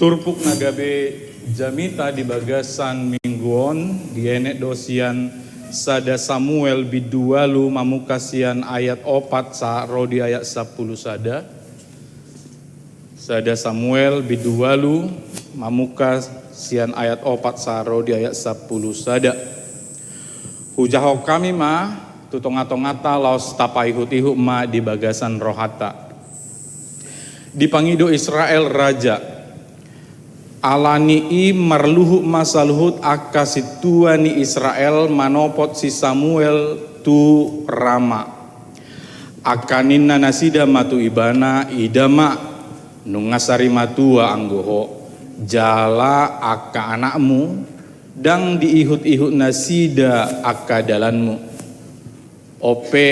Turpuk nagabe jamita di bagasan mingguon dienek dosian sada Samuel bidualu mamukasian ayat 4 sa rodi ayat 10 sada. Sada Samuel bidualu mamukasian ayat 4 sa rodi ayat 10 sada. Hujaho kami ma tutong-atong-ata laos tapai hutihu ma di bagasan rohata. Dipangido Israel raja alani i marluhu masaluhut akasitua ni Israel manopot si Samuel tu Rama. Akaninna nasida matu ibana idama nungasari matua anggoho jala akka anakmu dang diihut-ihut nasida akka dalanmu. Ope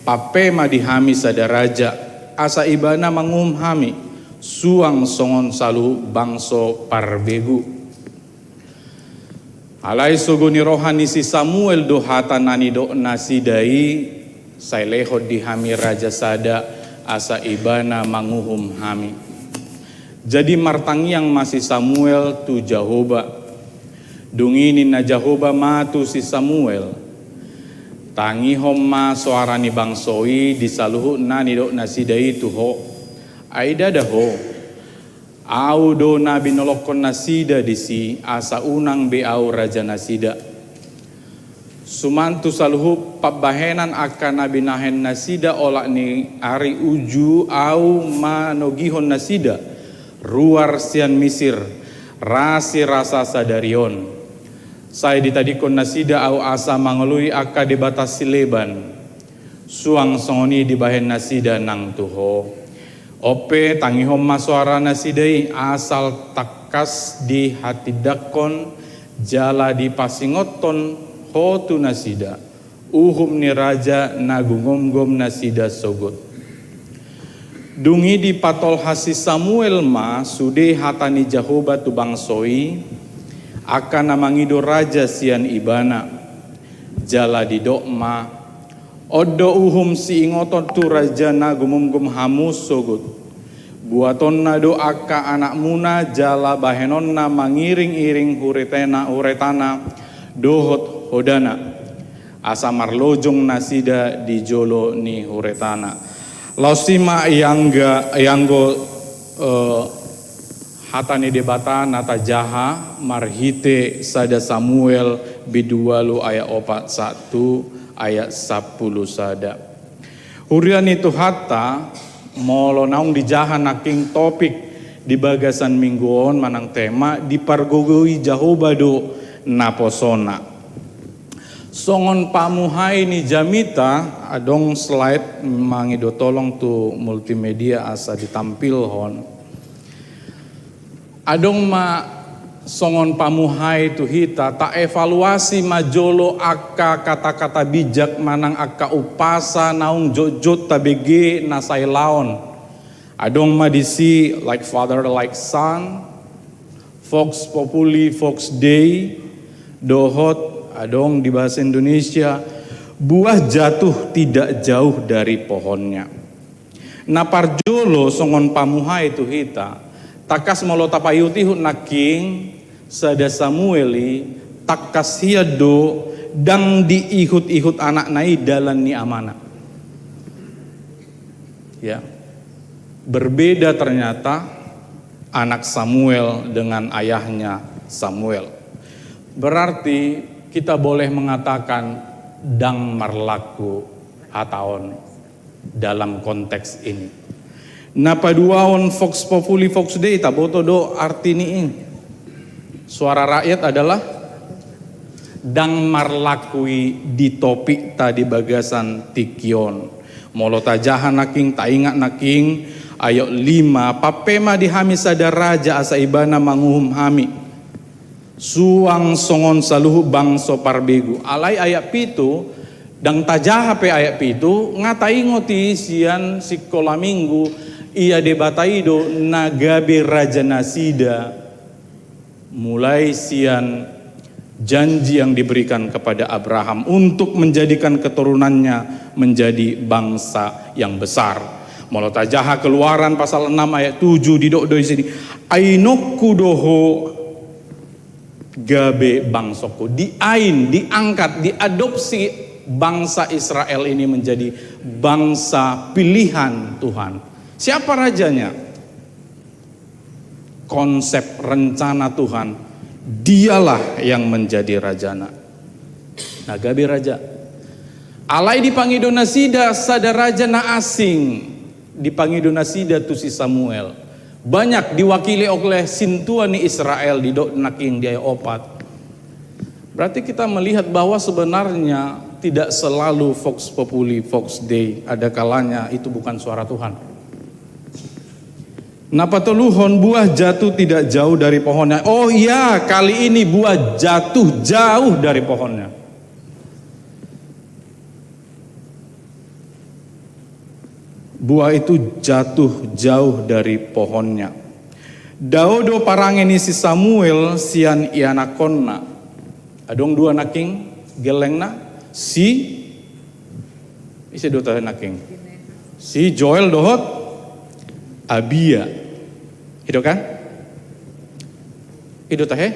pape madihami sada raja asa ibana mangumhami suang songon salu bangso parbegu. Alai sogoni rohani si Samuel do hatanani do nasidai sailehod dihami raja sada asa ibana manguhum hami. Jadi martangiang masih Samuel tu Jahoba. Dunginin na Jahoba matu si Samuel. Tangi homma suarani bangsoi disaluhu nani do nasidai tu ho. Aida daho au do nabi nolokon nasida disi asa unang be au raja nasida sumantu saluhu pabahenan akan nabi nahen nasida olak ni ari uju au manogihon nasida ruar sian misir rasi rasa sadarion saya ditadikon nasida au asa mangelui akka di batas Leban suang songoni dibahen nasida nang tuho. Ope tangihom masuara nasidai asal takas di hati dakon jala di pasingoton hotu nasida uhum ni raja nagungom-gom nasida sogot. Dungi di patol hasi Samuel ma sude hatani Jahoba tu bangsoi akan namangido raja sian ibana jala di dokma odo uhum si ingoton tu raja na gumum-gum hamus sogut. Buaton na do akka anak muna jala bahenon na mangiring-iring huretana dohot hodana. Asa marlojong nasida di jolo ni huretana. Lausima yanggo hatani debata nata jaha marhite sada Samuel bidualu ayat 41 ayat 10 sada. Hurian itu hatta molo naung dijahan naking topik di bagasan mingguon manang tema dipargogoi Jahoba do naposona. Songon pamuhai ni jamita adong slide mangido tolong tu multimedia asa ditampil hon. Adong ma songon pamuhai tu hita tak evaluasi majolo akka kata-kata bijak manang akka upasa naung jojot tabege nasai laon. Adong madisi like father like son, Vox Populi Vox Dei, dohot adong di bahasa Indonesia buah jatuh tidak jauh dari pohonnya. Naparjolo songon pamuhai tu hita takas molo tapayuti hut naking sada Samueli takas hiado dang diihut-ihut anak nai dalan ni amana. Ya. Berbeda ternyata anak Samuel dengan ayahnya Samuel. Berarti kita boleh mengatakan dang marlaku hataon dalam konteks ini. Napaduaon Vox Populi Vox Dei taboto do artiniin. Suara rakyat adalah dang marlakui di topik tadi bagasan tikion. Molo tajahan naking taingat naking ayat 5 papema dihami sada raja asa ibana manguhum hami. Suang songon saluhu bangso parbegu. Alai ayat pitu dang tajaha pe ayat pitu ngatai ngoti sian sikola minggu ia debataido nagabe raja nasida mulai sian janji yang diberikan kepada Abraham untuk menjadikan keturunannya menjadi bangsa yang besar. Molotajaha Keluaran pasal 6 ayat 7 di di sini. Ainokku doho gabe bangsoko. Diangkat, diadopsi bangsa Israel ini menjadi bangsa pilihan Tuhan. Siapa rajanya? Konsep rencana Tuhan, dialah yang menjadi rajana. Nah, gabe raja. Alai dipanggil donasida sada raja na asing. Dipanggil donasida tu si Samuel. Banyak diwakili oleh sintuani Israel di dok naking dia opat. Berarti kita melihat bahwa sebenarnya tidak selalu Vox Populi, Vox Dei. Ada kalanya itu bukan suara Tuhan. Napa teluhon buah jatuh tidak jauh dari pohonnya. Oh iya, kali ini buah jatuh jauh dari pohonnya. Buah itu jatuh jauh dari pohonnya. Daudo parangeni si Samuel sian ianakonna. Adong dua naking gelengna si isi dua naking. Si Joel dohot Abia. Itu kan? Itu tahe?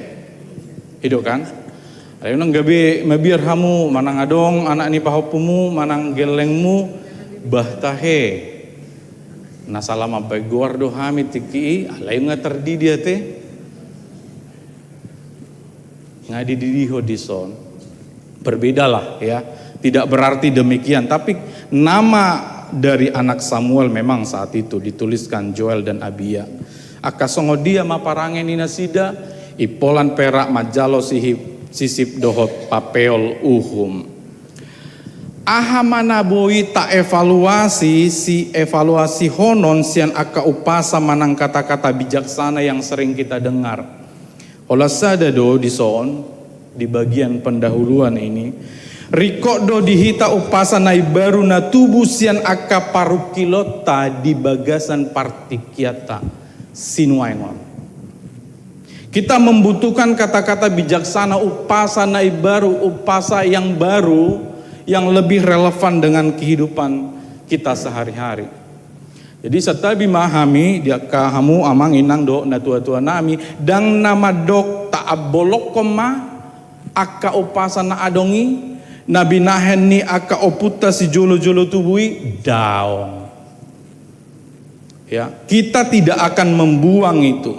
Itu kan? Ayo nang gabe mabiar hamu manang adong anak ni pahopumu manang gelengmu bah tahe. Nah salama baguar do hamid tiki alay nga terdi dia teh ngadi didiho dison. Berbedalah ya, tidak berarti demikian, tapi nama dari anak Samuel memang saat itu dituliskan Joel dan Abia. Akasongo dia maparangen ninasida ipolan perak majalo sisip dohot papeol uhum. Aha mana boi tak evaluasi si evaluasi honon sian aka upasa manang kata-kata bijaksana yang sering kita dengar. Olah sadado di son di bagian pendahuluan ini rikodo dihita upasa nai baru na tubuh sian aka parukilota di bagasan partikiata sinuainon. Kita membutuhkan kata-kata bijaksana upasa nai baru, upasa yang baru yang lebih relevan dengan kehidupan kita sehari-hari. Jadi setabi mahami dia kahamu amang inang do na tua-tua nami dang nama dok tak abolok koma aka upasa na adongi nabi nahen ni aka oputa si jolo-jolo tubui daong. Ya, kita tidak akan membuang itu.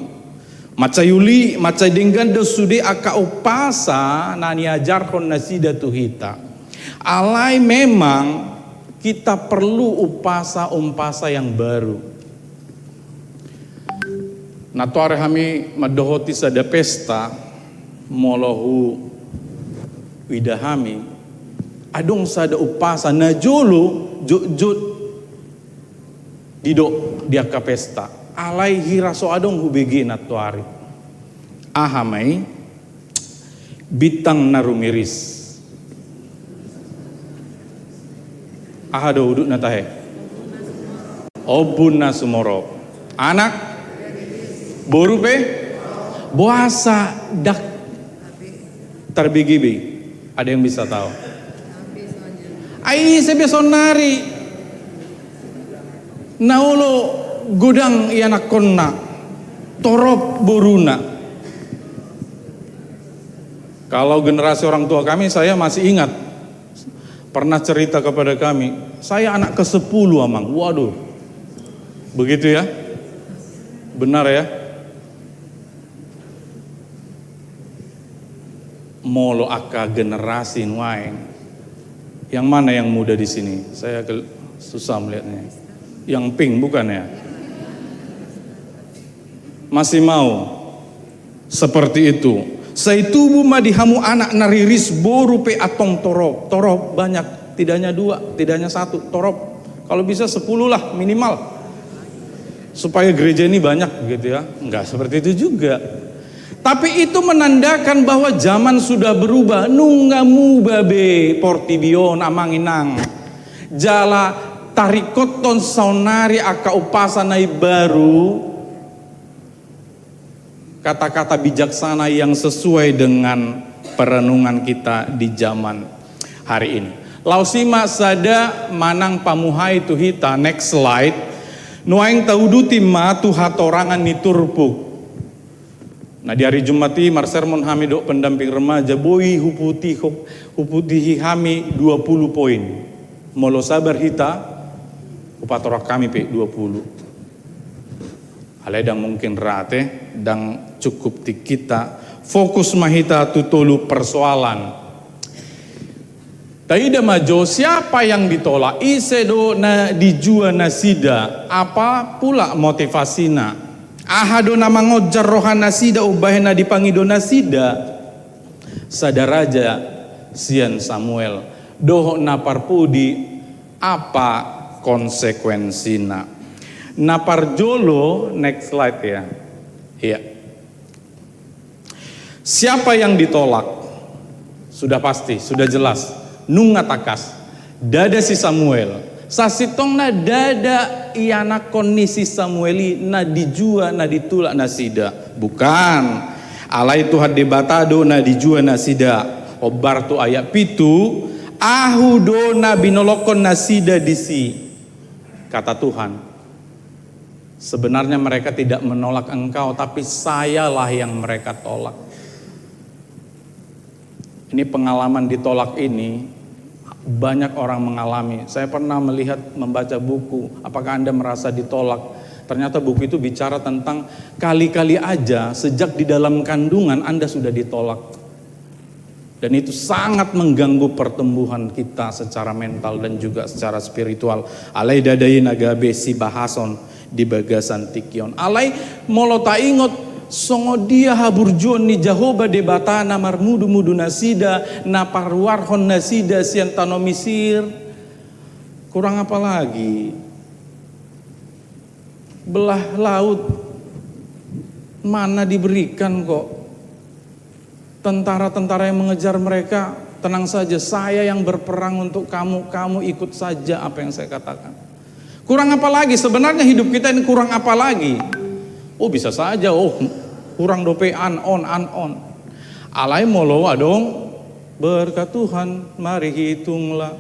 Macayuli, macadinggan do sude aka upasa nani ajarkon nasida tuhita. Alai memang kita perlu upasa-umpasa yang baru. Natuare hami madohoti sada pesta molahu widahami adong sada upasa najolo jut didok dia ka pesta. Alai hiraso adong hubegi natuari. Ahamai bitang narumiris. Aha do uduk natahe obun na sumoro anak borupe boasa dak terbigibi. Ada yang bisa tahu? Ai sebesonari naulo gudang ianak konna torop boruna. Kalau generasi orang tua kami, saya masih ingat pernah cerita kepada kami, saya anak ke-10 amang. Waduh, begitu ya? Benar ya? Molo aka generasi nuain. Yang mana yang muda di sini? Saya susah melihatnya. Yang pink bukan ya? Masih mau seperti itu. Saitubu madihamu anak nariris boru pe atong torop. Torop banyak, tidaknya 2, tidaknya 1 torop. Kalau bisa 10 lah minimal. Supaya gereja ini banyak gitu ya. Enggak seperti itu juga. Tapi itu menandakan bahwa zaman sudah berubah. Nungamu babe portibion amanginang. Jala tarikoton saunari aka upasanai baru. Kata-kata bijaksana yang sesuai dengan perenungan kita di zaman hari ini. Lausima sada manang pamuhai tuhita, next slide. Nuaing tauduti ma tu hatorangan ni turpuk. Nah di hari Jumat ini marsermon hami dok pendamping remaja boi huputi hami 20 poin. Molo sabar hita upatorak kami pe 20. Aledang mungkin rate dan cukup ti kita fokus mahita tutulu persoalan. Taida majo siapa yang ditolak isedo na dijua nasida apa pula motivasina. Ahado nama ngojar rohana sida ubahena dipangido nasida sadaraja sian Samuel doho naparpudi apa konsekuensina. Naparjolo next slide ya. Iya. Siapa yang ditolak? Sudah pasti, sudah jelas. Nungatakas dada si Samuel. Sasitong na dada iana kondisi Samueli na dijua na ditulak nasida. Bukan. Alai Tuhan debatado na dijua nasida. Obar tu ayat pitu. Ahudo na binolokon nasida disi. Kata Tuhan. Sebenarnya mereka tidak menolak engkau, tapi sayalah yang mereka tolak. Ini pengalaman ditolak ini. Banyak orang mengalami. Saya pernah membaca buku. Apakah Anda merasa ditolak? Ternyata buku itu bicara tentang kali-kali aja sejak di dalam kandungan Anda sudah ditolak. Dan itu sangat mengganggu pertumbuhan kita secara mental dan juga secara spiritual. Alai dadai nagabe si bahason di bagasan tikion. Alai molota ingot songo dia haburjon ni Jahoba debata namar mudu nasida na parwarhon nasida sian tanomisir. Kurang apa lagi? Belah laut mana diberikan kok. Tentara-tentara yang mengejar mereka, tenang saja, saya yang berperang untuk kamu, kamu ikut saja apa yang saya katakan. Kurang apa lagi? Sebenarnya hidup kita ini kurang apa lagi? Oh bisa saja, kurang dope on. Alai molo adong berkat Tuhan, mari hitunglah.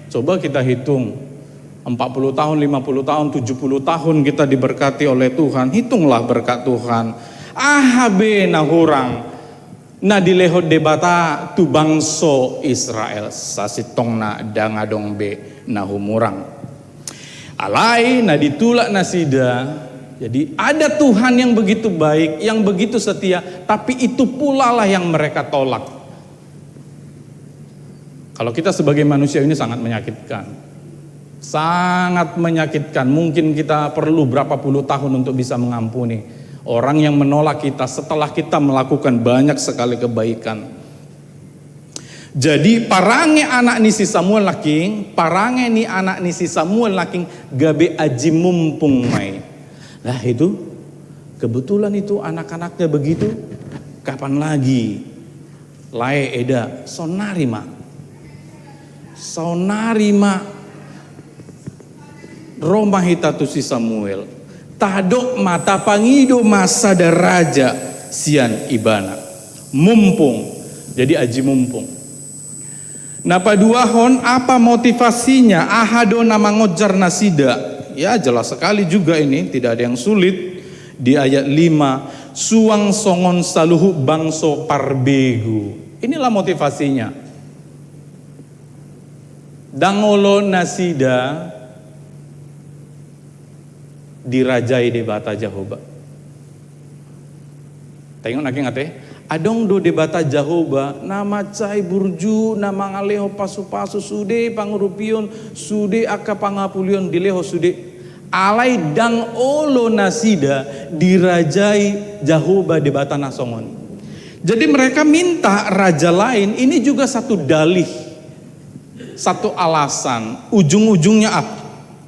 Coba kita hitung 40 tahun, 50 tahun, 70 tahun kita diberkati oleh Tuhan. Hitunglah berkat Tuhan. Ahabe nahurang na dileho debata tu bangso Israel sasitong na dangadong be nahumurang. Alai na ditulak nasida. Jadi ada Tuhan yang begitu baik, yang begitu setia, tapi itu pula lah yang mereka tolak. Kalau kita sebagai manusia ini sangat menyakitkan. Sangat menyakitkan. Mungkin kita perlu berapa puluh tahun untuk bisa mengampuni orang yang menolak kita setelah kita melakukan banyak sekali kebaikan. Jadi parange anak nisi Samuel laking, parange ni anak nisi Samuel laking gabe aji mumpung mai. Nah itu kebetulan itu anak-anaknya begitu, kapan lagi lae eda sonarima Roma hitatu si Samuel tadok mata pangido masa daraja sian ibana mumpung, jadi aji mumpung. Napa duahon apa motivasinya ahado nama ngojar nasida. Ya jelas sekali juga ini, tidak ada yang sulit. Di ayat 5, suang songon saluhu bangso parbegu. Inilah motivasinya. Dangolo nasida dirajai debata Jahoba. Tengok naki ngate, adong do debata Jahoba, nama cai burju, nama ngaleho pasu-pasu sude pangurupion, sude akka pangapulion dileho sude. Alai dang olo nasida dirajai Jahoba debata nasongon. Jadi mereka minta raja lain, ini juga satu dalih, satu alasan, ujung-ujungnya apa?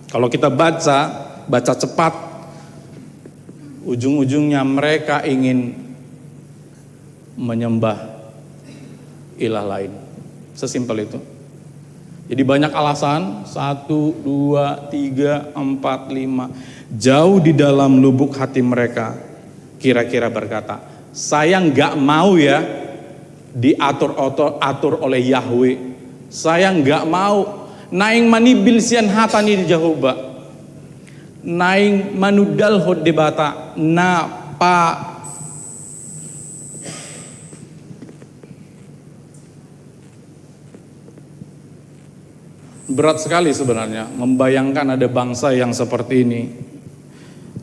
Kalau kita baca cepat, ujung-ujungnya mereka ingin menyembah ilah lain. Sesimpel itu. Jadi banyak alasan, 1, 2, 3, 4, 5. Jauh di dalam lubuk hati mereka kira-kira berkata, saya nggak mau ya diatur oleh Yahweh. Saya nggak mau naing manibil sian hatani di Jahoba. naing manudal hod debata na pa berat sekali sebenarnya membayangkan ada bangsa yang seperti ini.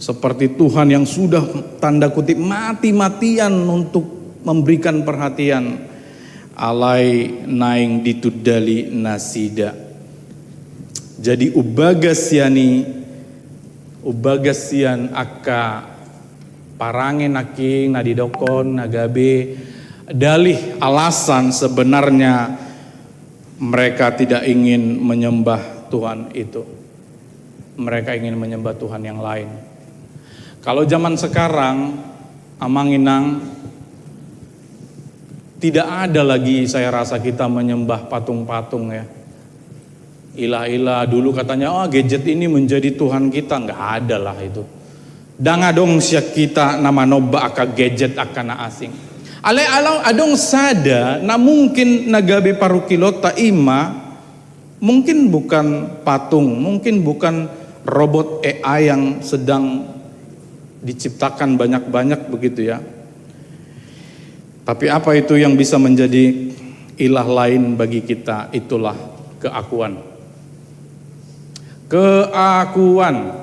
Seperti Tuhan yang sudah tanda kutip mati-matian untuk memberikan perhatian. Alai naing ditudali nasida. Jadi ubagasian akka parangen naking nadidokon nagabe dalih alasan sebenarnya mereka tidak ingin menyembah Tuhan itu. Mereka ingin menyembah Tuhan yang lain. Kalau zaman sekarang, Amanginang, tidak ada lagi saya rasa kita menyembah patung-patung ya. Ilah-ilah dulu katanya, oh gadget ini menjadi Tuhan kita. Nggak ada lah itu. Dangadong siak kita nama noba aka gadget akana asing. Ale-alau adong sada na mungkin nagabe parukilota ima, mungkin bukan patung, mungkin bukan robot AI yang sedang diciptakan banyak-banyak begitu ya. Tapi apa itu yang bisa menjadi ilah lain bagi kita? Itulah keakuan. Keakuan.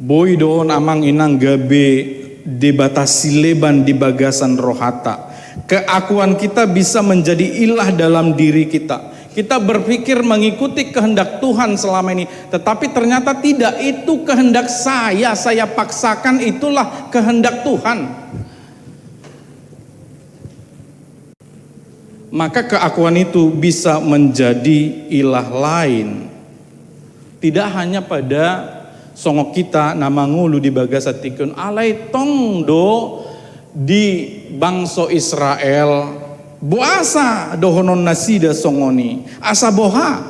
Boy doon amang inang gabe debatasi leban di bagasan rohata. Keakuan kita bisa menjadi ilah dalam diri kita. Kita berpikir mengikuti kehendak Tuhan selama ini, tetapi ternyata tidak, itu kehendak saya paksakan, itulah kehendak Tuhan. Maka keakuan itu bisa menjadi ilah lain. Tidak hanya pada songok kita nama ngulu di bagasatikun alai tongdo di bangsa Israel. Buasa dohonon nasida songoni asa boha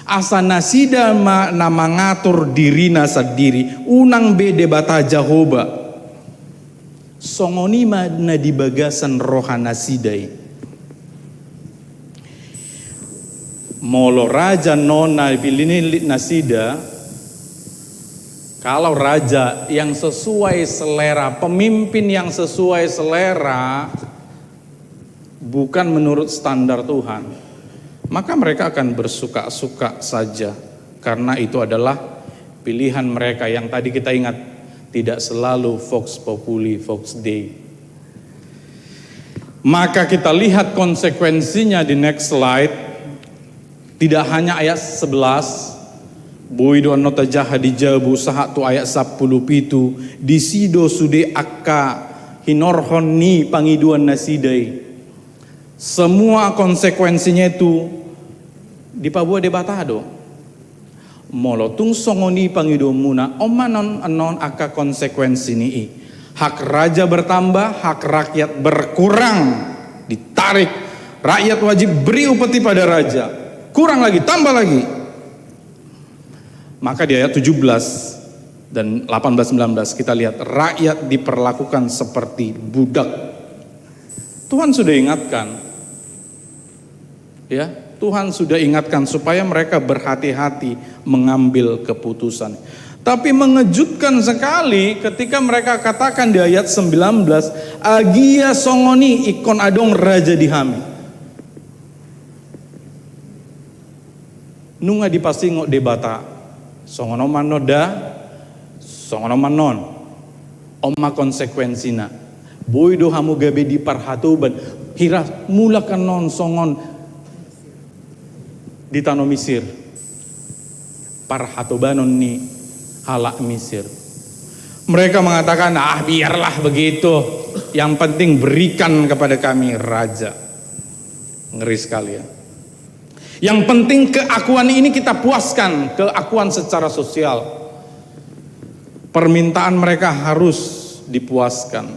asa nasida nama ngatur dirina sadiri unang bede bata Jahoba songoni na di bagasan rohana sidai molo raja nona pilini nasida. Kalau raja yang sesuai selera, pemimpin yang sesuai selera, bukan menurut standar Tuhan, maka mereka akan bersuka-suka saja, karena itu adalah pilihan mereka yang tadi kita ingat, tidak selalu vox populi, vox dei. Maka kita lihat konsekuensinya di next slide. Tidak hanya ayat 11, Boy doan nota jaha di jabu sahat tu ayat 10 pitu disido sude akka hinorhon ni pangiduan nasidai. Semua konsekuensinya itu di pabua debatado. Molotung songoni pangido muna omanon anon akka konsekuensi ni. Hak raja bertambah, hak rakyat berkurang, ditarik. Rakyat wajib beri upeti pada raja. Kurang lagi, tambah lagi. Maka di ayat 17 dan 18-19 kita lihat rakyat diperlakukan seperti budak. Tuhan sudah ingatkan. Ya, Tuhan sudah ingatkan supaya mereka berhati-hati mengambil keputusan. Tapi mengejutkan sekali ketika mereka katakan di ayat 19, agia songoni ikon adong raja dihami. Nunga dipasingok debata songono manoda songono manon oma konsekuensina boy do hamu gabe di parhatuban hira mula kanon songon di tanah Mesir parhatubanon ni halak Mesir. Mereka mengatakan biarlah begitu, yang penting berikan kepada kami raja. Ngeri sekali ya. Yang penting keakuan ini kita puaskan, keakuan secara sosial. Permintaan mereka harus dipuaskan.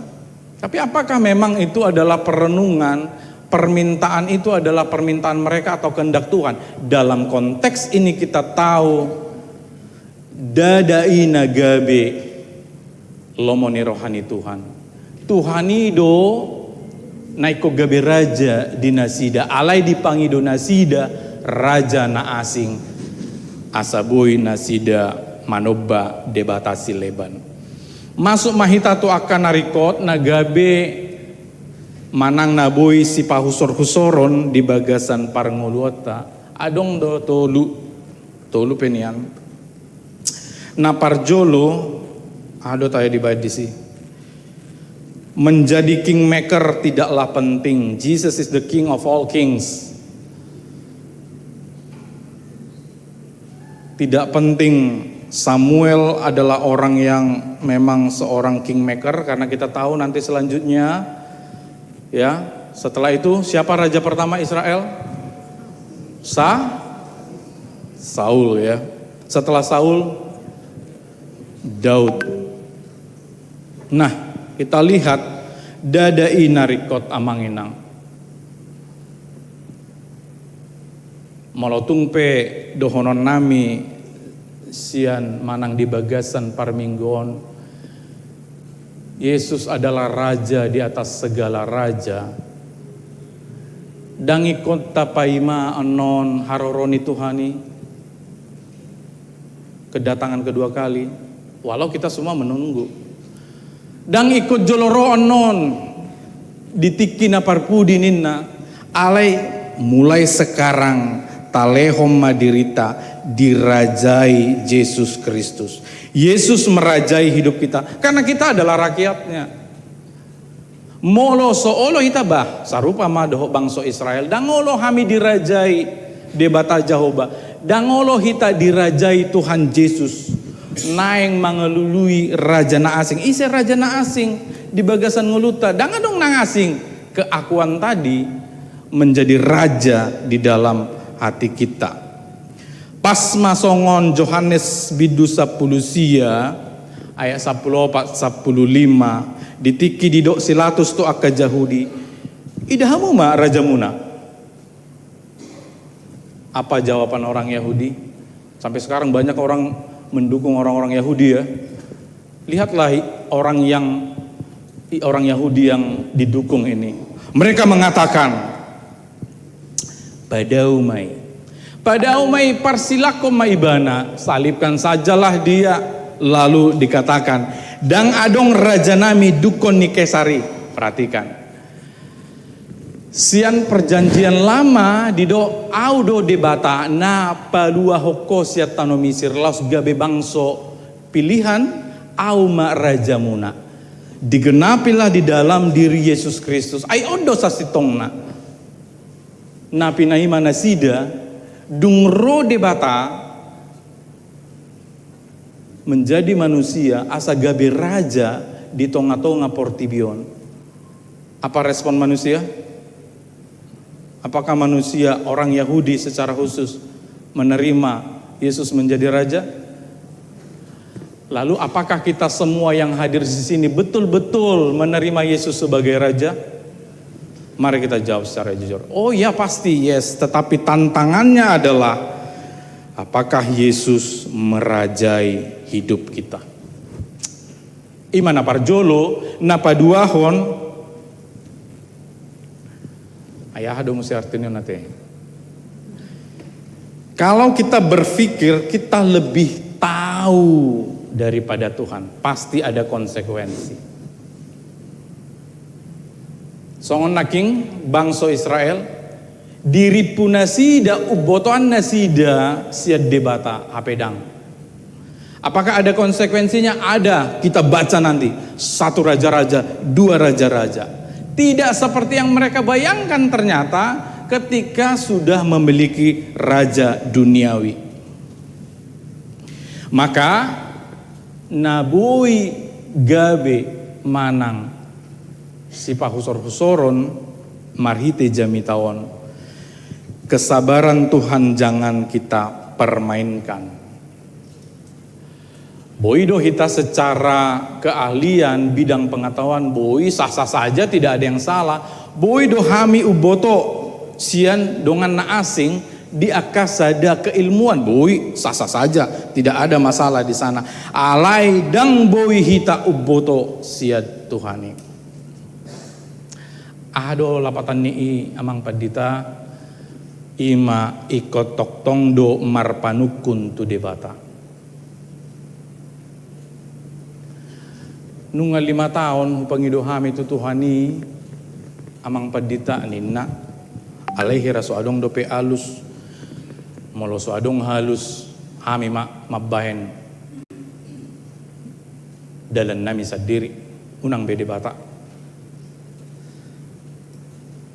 Tapi apakah memang itu adalah perenungan, permintaan itu adalah permintaan mereka atau kehendak Tuhan? Dalam konteks ini kita tahu dadai nagabe lomoni rohani Tuhan. Tuhanido naiko gabe raja di nasida, alai dipangido nasida raja na asing asaboy nasida manoba debatasi leban. Masuk mahita tu akan narikot nagabe manang naboi si pahusor-husoron di bagasan parnguluota adong do tolu penian na parjolo ado tayo di badisi menjadi kingmaker tidaklah penting. Jesus is the king of all kings. Tidak penting Samuel adalah orang yang memang seorang kingmaker, karena kita tahu nanti selanjutnya ya, setelah itu siapa raja pertama Israel? Saul ya. Setelah Saul, Daud. Nah, kita lihat dadai narikot amanginang. Molotung pe dohonon nami sian manang di bagasan parminggon. Yesus adalah raja di atas segala raja. Dangikot tapaima anon haroroni Tuhani. Kedatangan kedua kali, walau kita semua menunggu. Dang ikut joloro anon ditikina parpudi ninna alai mulai sekarang talehom madirita dirajai Yesus Kristus. Yesus merajai hidup kita karena kita adalah rakyatnya. Molo soolo hita bah sarupa madoh bangsa Israel dangolo hami dirajai debata Jehovah. Dangolo hita dirajai Tuhan Yesus. Naeng mangelului raja na asing. Ise raja na asing di bagasan nguluta. Dangadong nang asing. Keakuan tadi menjadi raja di dalam hati kita. Pas masongon Yohanes bidu 10 sia ayat 10 15 ditiki didok silatus tu akka Yahudi. Idahamu ma raja muna. Apa jawaban orang Yahudi? Sampai sekarang banyak orang mendukung orang-orang Yahudi ya. Lihatlah orang Yahudi yang didukung ini. Mereka mengatakan, Padaumai parsilakom maibana, salibkan sajalah dia. Lalu dikatakan, dang adong raja nami dukon ni Kesari. Perhatikan. Sian perjanjian lama dido audo debata na palua hokos ya tanomisir laus gabe bangso pilihan auma raja muna. Digenapilah di dalam diri Yesus Kristus. Ai ondo sasitongna. Na pinai manasida dungro debata menjadi manusia asa gabe raja di tonga-tonga portibion. Apa respon manusia? Apakah manusia orang Yahudi secara khusus menerima Yesus menjadi raja? Lalu apakah kita semua yang hadir di sini betul-betul menerima Yesus sebagai raja? Mari kita jawab secara jujur. Oh ya pasti yes, tetapi tantangannya adalah apakah Yesus merajai hidup kita? Imana parjolo napa duahon ayah dong mesti artinya nanti. Kalau kita berpikir kita lebih tahu daripada Tuhan, pasti ada konsekuensi. Songon naking bangsa Israel diri punasida ubotoan nasida siad debata hapedang. Apakah ada konsekuensinya? Ada. Kita baca nanti. 1 raja-raja, 2 raja-raja. Tidak seperti yang mereka bayangkan ternyata ketika sudah memiliki raja duniawi. Maka nabui gabe manang si pahusor-husoron marhite jamitawon. Kesabaran Tuhan jangan kita permainkan. Boido kita secara keahlian bidang pengetahuan boi sah-sah saja, tidak ada yang salah. Boido hami uboto sian dongan na asing di akasada keilmuan boi sah-sah saja, tidak ada masalah di sana. Alai dang boi hita uboto siad Tuhani. Ado lapatan ni amang padita ima ikot toktong do marpanukun tu debata. Nunga 5 tahun pangido hami tu Tuhani amang padita nina alaihi rasu adong dope alus molo so adong halus hami mabahen dalan nami sadiri unang bede bata.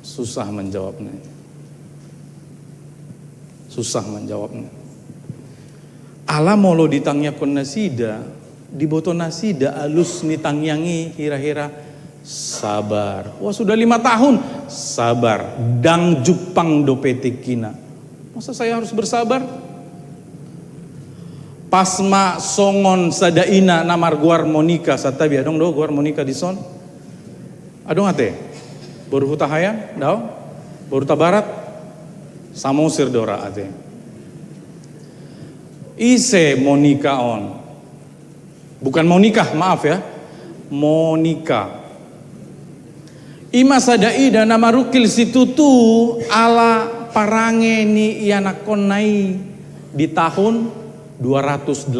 Susah menjawabnya. Susah menjawabnya. Ala molo ditangyapkan nasida, diboto nasida alus nitangyangi hira-hira sabar. Wah sudah 5 tahun sabar. Dang jupang dopetikina. Masa saya harus bersabar? Pasma songon sadaina namar guar monika satabi adong do guar monika dison. Adong ate. Baru hutahayan, dao, baru tabarat, samosir dora ate. Ise Monika on, bukan Monika, maaf ya, Monika. Ima sadaida nama rukil situtu ala parange ni ianakon nai di tahun 280,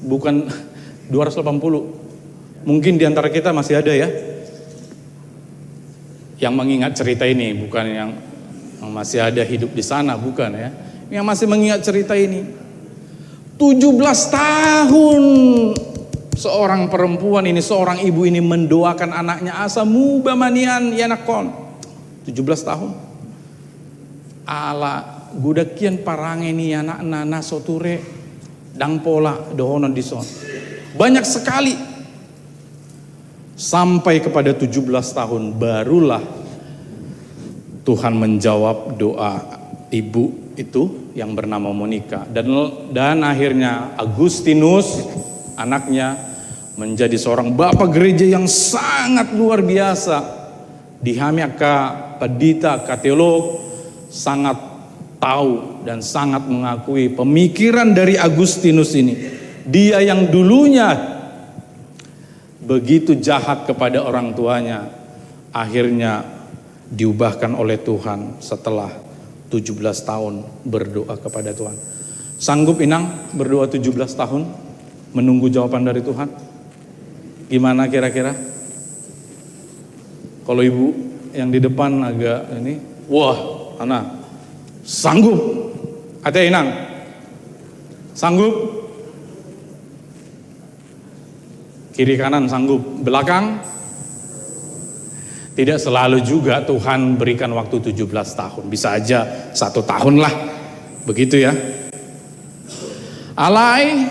bukan 280. Mungkin di antara kita masih ada ya yang mengingat cerita ini, bukan yang masih ada hidup di sana, bukan ya. Yang masih mengingat cerita ini. 17 tahun seorang perempuan ini, seorang ibu ini mendoakan anaknya asa mubamanian yanakon. 17 tahun. Ala gudakian parange ni anak nana soture dang pola dohonon dison. Banyak sekali. Sampai kepada 17 tahun barulah Tuhan menjawab doa ibu itu yang bernama Monika dan akhirnya Agustinus anaknya menjadi seorang bapak gereja yang sangat luar biasa. Dihami ka pedita ka teolog sangat tahu dan sangat mengakui pemikiran dari Agustinus ini. Dia yang dulunya begitu jahat kepada orang tuanya, akhirnya diubahkan oleh Tuhan setelah 17 tahun berdoa kepada Tuhan. Sanggup Inang berdoa 17 tahun menunggu jawaban dari Tuhan? Gimana kira-kira? Kalau ibu yang di depan agak ini, wah, Ana, sanggup? Ada Inang? Sanggup? Kiri kanan sanggup, belakang? Tidak selalu juga Tuhan berikan waktu 17 tahun. Bisa aja 1 tahun lah. Begitu ya. Alai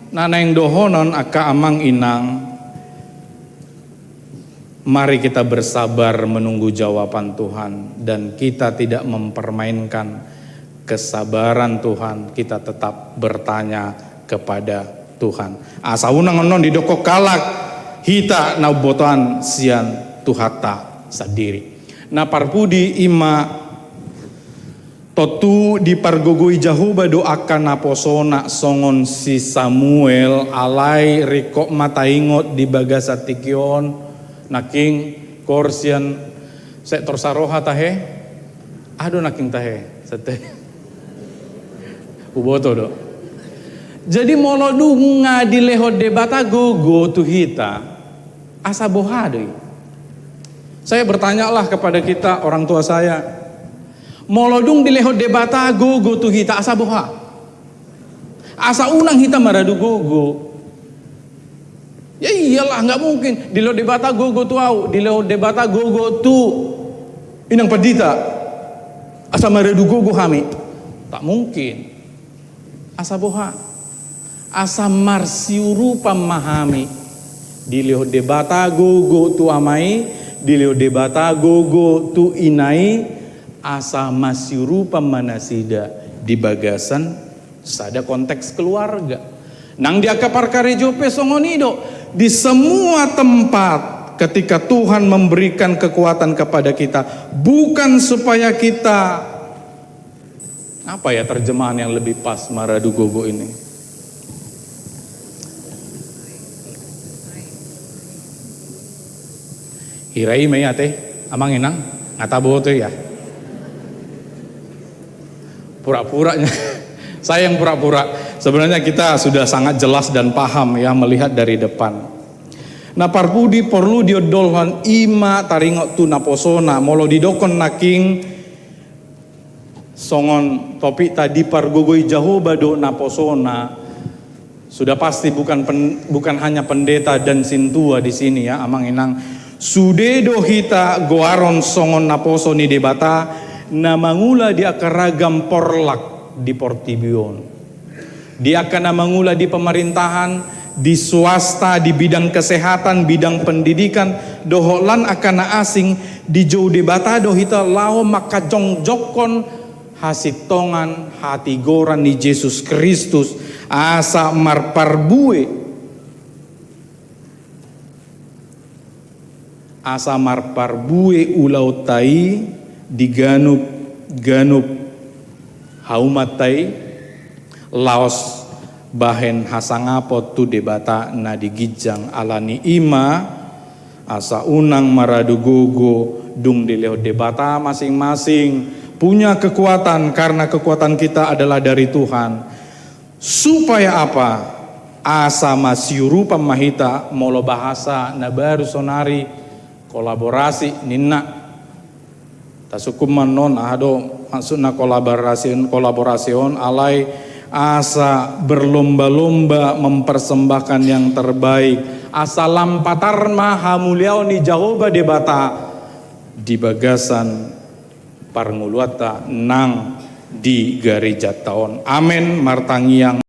naneng dohonon aka amang inang. Mari kita bersabar menunggu jawaban Tuhan. Dan kita tidak mempermainkan kesabaran Tuhan. Kita tetap bertanya kepada Tuhan. Asa unang onon di doko kalak hita na botoan sian tuhata sadiri. Na parpudi ima totu di pargogoi jahuba doakan na posona songon si Samuel alai rikok mataingot di bagasa tikion naking korsian sektor saroha tahe ado naking tahe sate uboto do. Jadi molodunga di lehod debata gogo tuhita asa bohadoi. Saya bertanyalah kepada kita orang tua saya, molodung di lehod debata gogo tuhita asa boha. Asa unang hita maradu gogo. Ya iyalah nggak mungkin di lehod debata gogo tu au, di lehod debata gogo tu inang padita asa maradu gogo hami. Tak mungkin. Asa boha. Asa marsiuru pamahami di leo debata gogo tu amai di leo debata gogo tu inai asa masiuru pamanasida di bagasan sada konteks keluarga nang dia kapar karejo pesongonido di semua tempat ketika Tuhan memberikan kekuatan kepada kita bukan supaya kita apa ya terjemahan yang lebih pas maradu gogo ini. Hirai may ate, amang inang, ngatabo to ya. Pura-puranya, saya yang pura-pura. Sebenarnya kita sudah sangat jelas dan paham ya melihat dari depan. Na parpudi perlu diodolhan ima taringok tu naposona molo didokon naking songon topik tadi pargogoi Jehovah do naposona. Sudah pasti bukan hanya pendeta dan sintua di sini ya, amang inang sudedo hita goaron songon naposo ni debata na mangula di akaragam porlak di Portibion. Dia akan mangula di pemerintahan, di swasta, di bidang kesehatan, bidang pendidikan, doholan akan asing di jauh debata dohita lao maka jongjokon hasitongan hati goran ni Yesus Kristus asa marparbue ulau tai di ganup haumatai laos bahen hasangapot tu debata na digijang alani ima asa unang maradugogo dung dileo debata masing-masing punya kekuatan karena kekuatan kita adalah dari Tuhan. Supaya apa? Asa masyuru pamahita molo bahasa na baru sonari kolaborasi ninna tasukuman non ado maksudna kolaborasi alai asa berlomba-lomba mempersembahkan yang terbaik, asa lampatar maha muliau ni Jehovah debata di bagasan parnguluata nang di gereja tahun. Amin martangiang